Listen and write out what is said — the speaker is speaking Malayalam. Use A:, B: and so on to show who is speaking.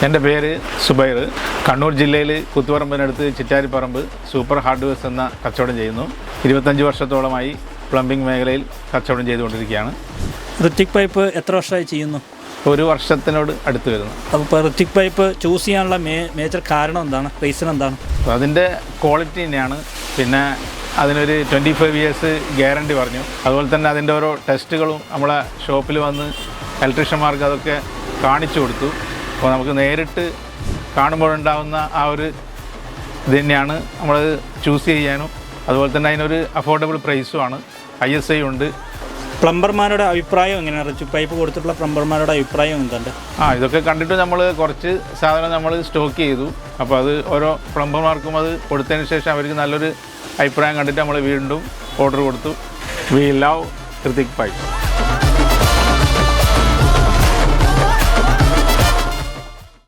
A: എൻ്റെ പേര് സുബൈർ. കണ്ണൂർ ജില്ലയിൽ കുത്തുപറമ്പിനടുത്ത് ചിറ്റാരിപ്പറമ്പ് സൂപ്പർ ഹാർഡ്വെയർസ് എന്ന കച്ചവടം ചെയ്യുന്നു. 25 വർഷത്തോളമായി പ്ലംബിംഗ് മേഖലയിൽ കച്ചവടം ചെയ്തുകൊണ്ടിരിക്കുകയാണ്.
B: ഋത്വിക് പൈപ്പ് എത്ര വർഷമായി ചെയ്യുന്നു?
A: 1 വർഷത്തിനോട് അടുത്ത് വരുന്നു.
B: അപ്പോൾ ഇപ്പോൾ ഋത്വിക് പൈപ്പ് ചൂസ് ചെയ്യാനുള്ള മേജർ കാരണം എന്താണ്, റീസൺ എന്താണ്?
A: അതിൻ്റെ ക്വാളിറ്റി തന്നെയാണ്. പിന്നെ അതിനൊരു 25 ഇയേഴ്സ് ഗ്യാരണ്ടി പറഞ്ഞു. അതുപോലെ തന്നെ അതിൻ്റെ ഓരോ ടെസ്റ്റുകളും നമ്മളെ ഷോപ്പിൽ വന്ന് ഇലക്ട്രീഷ്യന്മാർക്ക് അതൊക്കെ കാണിച്ചു കൊടുത്തു. അപ്പോൾ നമുക്ക് നേരിട്ട് കാണുമ്പോഴുണ്ടാകുന്ന ആ ഒരു ഇത് തന്നെയാണ് നമ്മളത് ചൂസ് ചെയ്യാനും. അതുപോലെ തന്നെ അതിനൊരു അഫോർഡബിൾ പ്രൈസുമാണ്. ISI ഉണ്ട്.
B: പ്ലംബർമാരുടെ അഭിപ്രായം എങ്ങനെയാണ്? ഋത്വിക് പൈപ്പ് കൊടുത്തിട്ടുള്ള പ്ലംബർമാരുടെ അഭിപ്രായം എന്തുണ്ട്?
A: ഇതൊക്കെ കണ്ടിട്ട് നമ്മൾ കുറച്ച് സാധനം നമ്മൾ സ്റ്റോക്ക് ചെയ്തു. അപ്പോൾ അത് ഓരോ പ്ലംബർമാർക്കും അത് കൊടുത്തതിന് ശേഷം അവർക്ക് നല്ലൊരു അഭിപ്രായം കണ്ടിട്ട് നമ്മൾ വീണ്ടും ഓർഡർ കൊടുത്തു. We love Ritwik pipe.